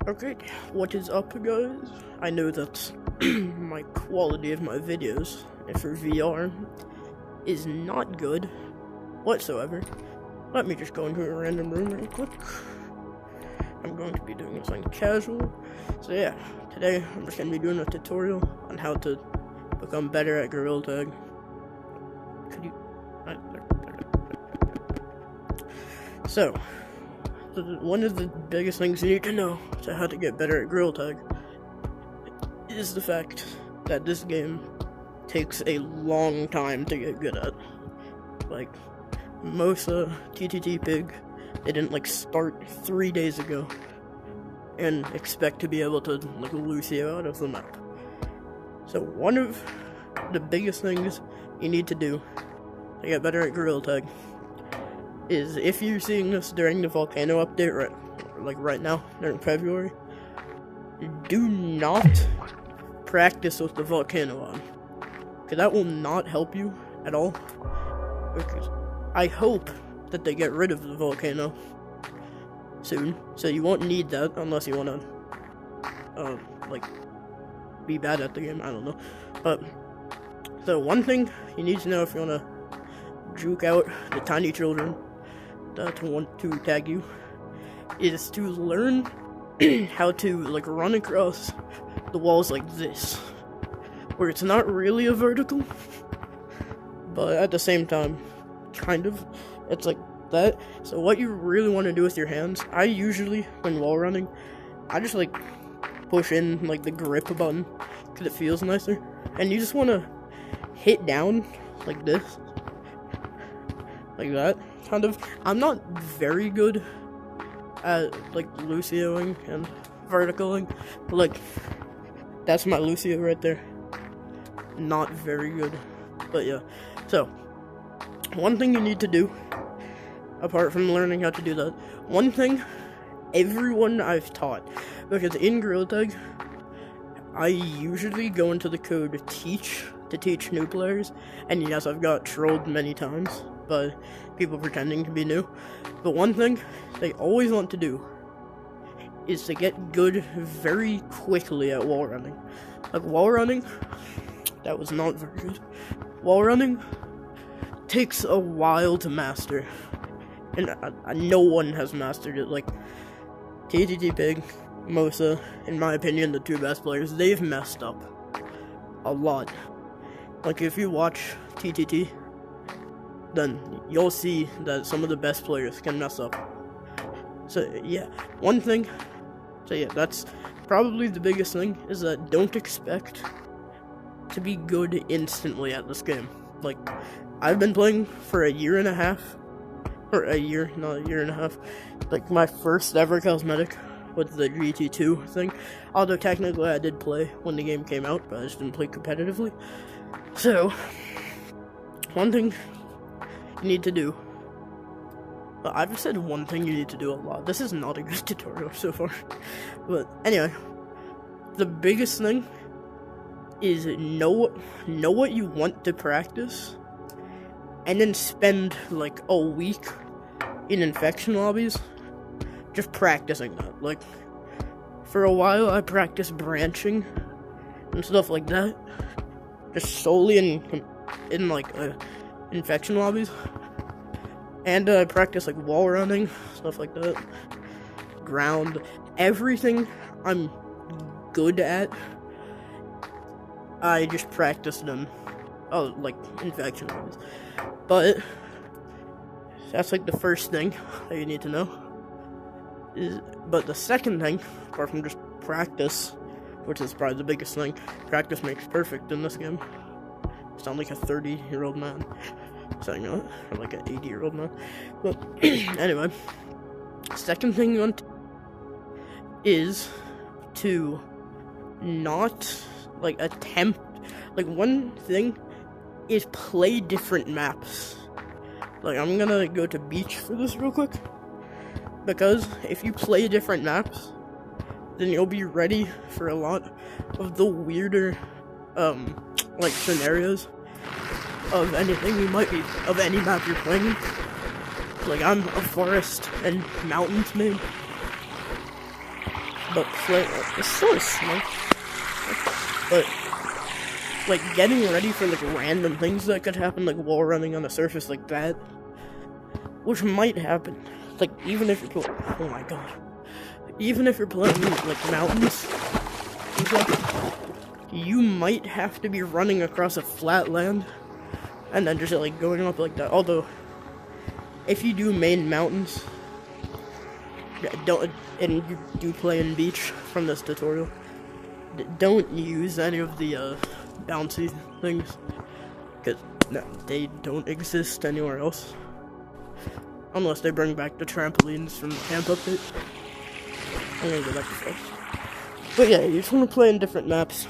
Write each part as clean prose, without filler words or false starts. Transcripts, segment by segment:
Okay, what is up, guys? I know that my quality of my videos for VR is not good whatsoever. Let me just go into a random room real quick. I'm going to be doing something casual. So yeah, today I'm just going to be doing a tutorial on how to become better at Gorilla Tag. Could you... So, one of the biggest things you need to know to how to get better at Gorilla Tag is the fact that this game takes a long time to get good at. Like, Mosa, TTT Pig, they didn't start 3 days ago and expect to be able to Lucio out of the map. So one of the biggest things you need to do to get better at Gorilla Tag is, if you're seeing this during the volcano update right now, during February, do not practice with the volcano on, because that will not help you at all. Because I hope that they get rid of the volcano soon, so you won't need that unless you want to, be bad at the game, I don't know. But, so one thing you need to know if you want to juke out the tiny children that want to tag you is to learn how to run across the walls like this, where it's not really a vertical, but at the same time kind of it's like that. So what you really want to do with your hands, I usually, when wall running, I just push in the grip button because it feels nicer, and you just want to hit down like this, like that, kind of. I'm not very good at Lucioing and verticaling, but that's my Lucio right there. Not very good, but yeah. So one thing you need to do, apart from learning how to do that, one thing everyone I've taught, because in Gorilla Tag I usually go into the code teach to teach new players, and yes, I've got trolled many times by people pretending to be new, but one thing they always want to do is to get good very quickly at wall running. Wall running, that was not very good. Wall running takes a while to master, and no one has mastered it. TTT Pig, Mosa, in my opinion, the two best players, they've messed up a lot. If you watch TTT, then you'll see that some of the best players can mess up. So yeah, that's probably the biggest thing, is that don't expect to be good instantly at this game. I've been playing for a year and a half, or a year, not a year and a half, my first ever cosmetic with the GT2 thing, although technically I did play when the game came out, but I just didn't play competitively. So, one thing you need to do, well, I've said one thing you need to do a lot. This is not a good tutorial so far, but anyway, the biggest thing is know what you want to practice, and then spend a week in infection lobbies just practicing that. For a while I practiced branching and stuff like that, just solely in infection lobbies, and I practiced wall running, stuff like that, ground, everything I'm good at, I just practiced them, infection lobbies. But that's the first thing that you need to know. But the second thing, apart from just practice, which is probably the biggest thing, practice makes perfect in this game. I sound like a 30-year-old man saying that, or an 80-year-old man. But anyway, second thing you want is to not attempt, one thing is play different maps. I'm gonna go to beach for this real quick, because if you play different maps, then you'll be ready for a lot of the weirder scenarios of anything you might be, of any map you're playing. I'm a forest and mountains main, but it's sort of smart. But like getting ready for like random things that could happen, like wall running on a surface like that, which might happen. Like even if you're oh my god, even if you're playing like mountains, you might have to be running across a flat land and then just like going up like that. Although, if you do main mountains, and you do play in beach from this tutorial, don't use any of the bouncy things, because no, they don't exist anywhere else. Unless they bring back the trampolines from the camp update. I'm gonna go back to first. But yeah, you just want to play in different maps,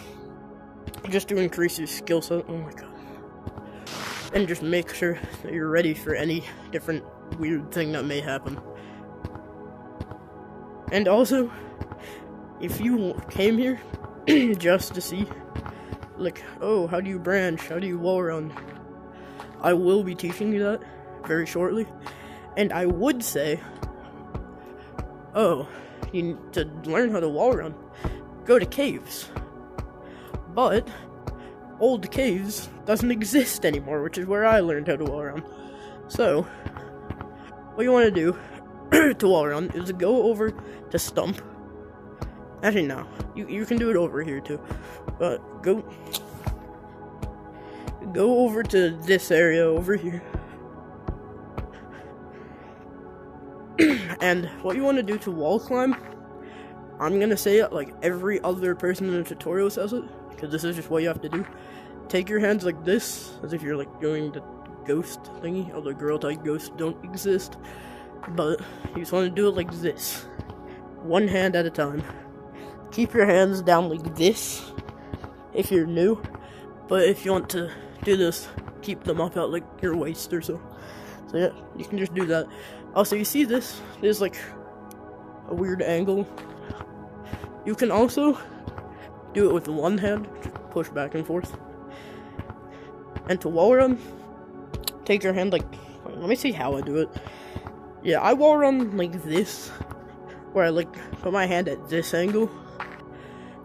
just to increase your skill set. Oh my god. And just make sure that you're ready for any different weird thing that may happen. And also, if you came here just to see, like, oh, how do you branch, how do you wall run, I will be teaching you that very shortly. And I would say, oh, you need to learn how to wall run, go to caves. But old caves doesn't exist anymore, which is where I learned how to wall run. So, what you want to do to wall run is go over to Stump. Actually, no, you can do it over here too. But go over to this area over here. And what you want to do to wall climb, I'm gonna say it like every other person in the tutorial says it, because this is just what you have to do. Take your hands like this, as if you're like doing the ghost thingy, although girl type ghosts don't exist. But you just want to do it like this, one hand at a time. Keep your hands down like this if you're new, but if you want to do this, keep them up at like your waist or so. So yeah, you can just do that. Also, you see this? There's like a weird angle. You can also do it with one hand, just push back and forth. And to wall run, take your hand like, let me see how I do it. Yeah, I wall run like this, where I like put my hand at this angle,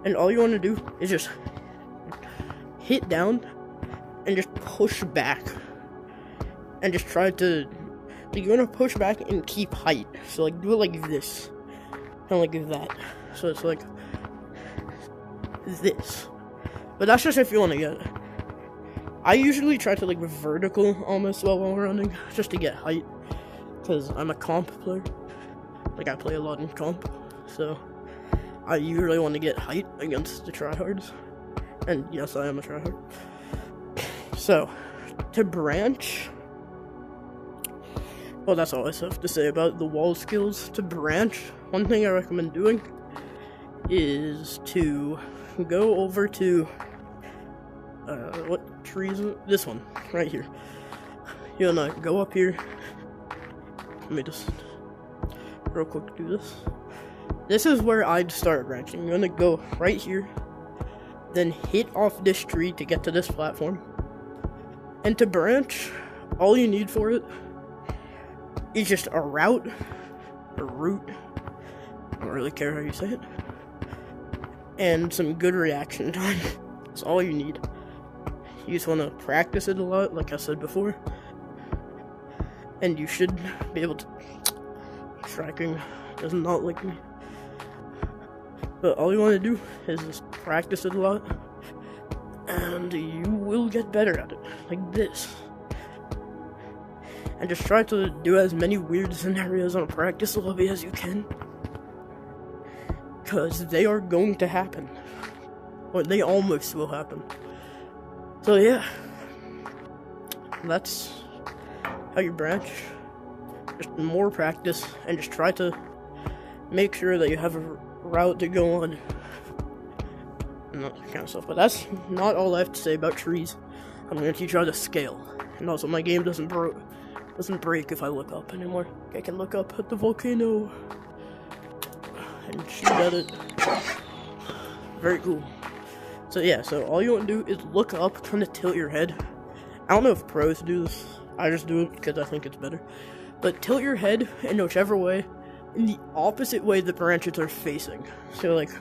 and all you want to do is just hit down and just push back, and just try to, like, you want to push back and keep height. So like do it like this, and like that. So it's like this, but that's just if you want to get it. I usually try to like vertical almost while running, just to get height, because I'm a comp player. Like, I play a lot in comp, so I usually want to get height against the tryhards. And yes, I am a tryhard. So, to branch, well, that's all I have to say about the wall skills. To branch, one thing I recommend doing is to go over to, what tree is it? This one, right here. You wanna go up here. Let me just real quick do this. This is where I'd start branching. You're gonna go right here, then hit off this tree to get to this platform. And to branch, all you need for it is just a route, a root, I don't really care how you say it, and some good reaction time. That's all you need. You just want to practice it a lot, like I said before, and you should be able to. Tracking does not like me, but all you want to do is just practice it a lot, and you will get better at it, like this. And just try to do as many weird scenarios on a practice lobby as you can, because they are going to happen, or they almost will happen. So yeah, that's how you branch. Just more practice, and just try to make sure that you have a route to go on, and that kind of stuff. But that's not all I have to say about trees. I'm going to teach you how to scale, and also my game doesn't break if I look up anymore. I can look up at the volcano and shoot at it. Very cool. So yeah, so all you want to do is look up, kind of tilt your head. I don't know if pros do this. I just do it because I think it's better. But tilt your head in whichever way in the opposite way the branches are facing. So like,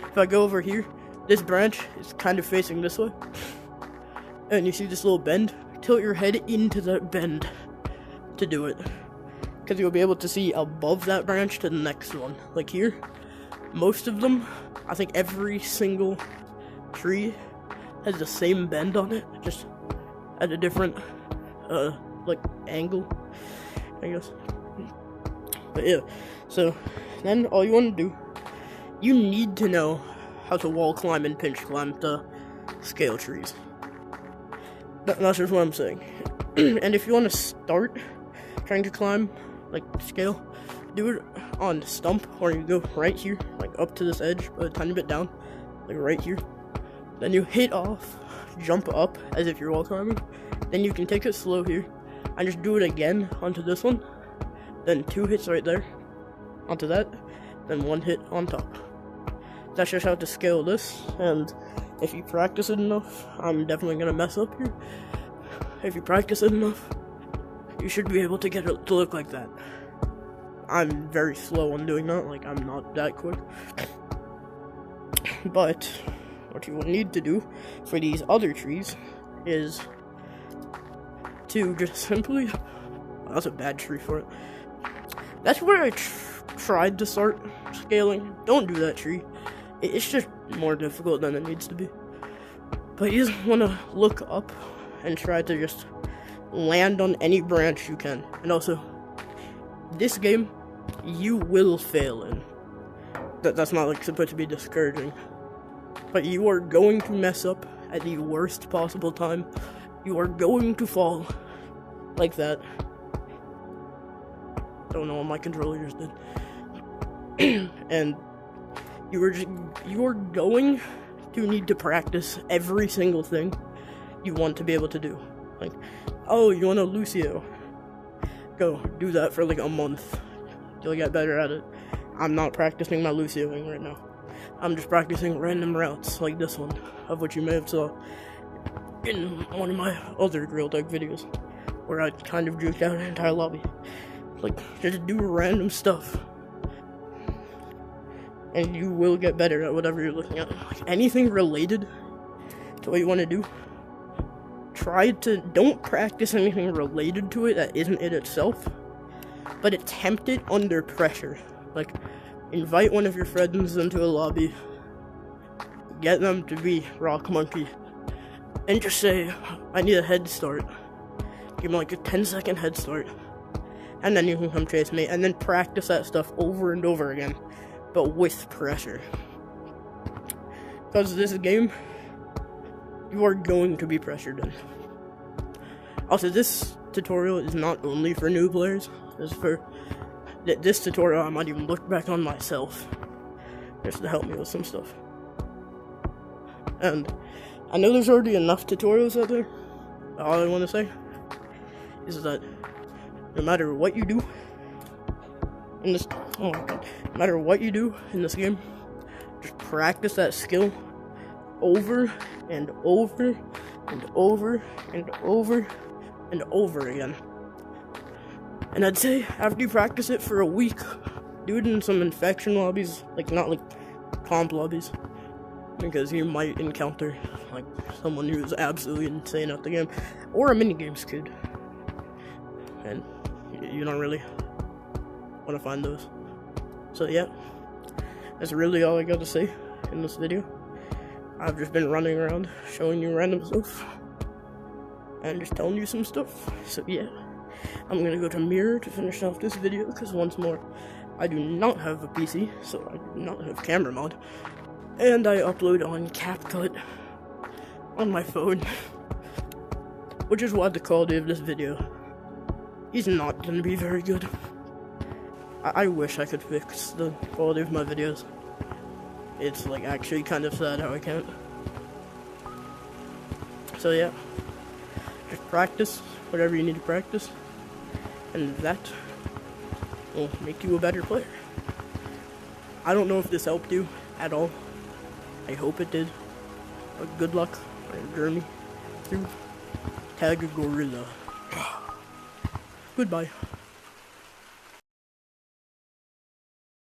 if I go over here, this branch is kind of facing this way. And you see this little bend? Tilt your head into that bend to do it. Because you'll be able to see above that branch to the next one. Like here, most of them, I think every single tree has the same bend on it, just at a different, like, angle, I guess. But yeah, so then all you want to do, you need to know how to wall climb and pinch climb to scale trees. That's just what I'm saying. And if you want to start trying to climb, like, scale, do it on the stump, or you go right here, like, up to this edge, but a tiny bit down, like, right here. Then you hit off, jump up, as if you're wall climbing. Then you can take it slow here, and just do it again onto this one. Then 2 hits right there, onto that, then 1 hit on top. That's just how to scale this, and if you practice it enough, I'm definitely gonna mess up here. If you practice it enough, you should be able to get it to look like that. I'm very slow on doing that, like, I'm not that quick. But what you will need to do for these other trees is to just simply... Oh, that's a bad tree for it. That's where I tried to start scaling. Don't do that tree. It's just more difficult than it needs to be. But you just want to look up and try to just land on any branch you can. And also, this game, you will fail in. That's not like supposed to be discouraging. But you are going to mess up at the worst possible time. You are going to fall like that. Don't know what my controller just did. And you are going to need to practice every single thing you want to be able to do. Like, oh, you want a Lucio? Go do that for like a month. You'll get better at it. I'm not practicing my Lucioing right now. I'm just practicing random routes like this one, of which you may have saw in one of my other Grill Tag videos, where I kind of juked out an entire lobby. Like, just do random stuff, and you will get better at whatever you're looking at. Like, anything related to what you want to do, don't practice anything related to it that isn't it itself, but attempt it under pressure. Like, invite one of your friends into a lobby, get them to be Rock Monkey, and just say, I need a head start. Give them like a 10-second head start, and then you can come chase me, and then practice that stuff over and over again, but with pressure. Because this game, you are going to be pressured in. Also, this tutorial is not only for new players. This tutorial, I might even look back on myself, just to help me with some stuff. And I know there's already enough tutorials out there. All I want to say is that no matter what you do in this, oh my god, no matter what you do in this game, just practice that skill over and over and over and over and over again. And I'd say after you practice it for a week, do it in some infection lobbies, like not like comp lobbies, because you might encounter like someone who's absolutely insane at the game, or a minigames kid, and you don't really want to find those. So yeah, that's really all I got to say in this video. I've just been running around showing you random stuff and just telling you some stuff. So yeah, I'm gonna go to Mirror to finish off this video, because once more, I do not have a PC, so I do not have camera mod, and I upload on CapCut on my phone, which is why the quality of this video is not gonna be very good. I wish I could fix the quality of my videos. It's like actually kind of sad how I can't. So yeah, just practice whatever you need to practice, and that will make you a better player. I don't know if this helped you at all. I hope it did. But good luck on your journey through Tag Gorilla. Goodbye.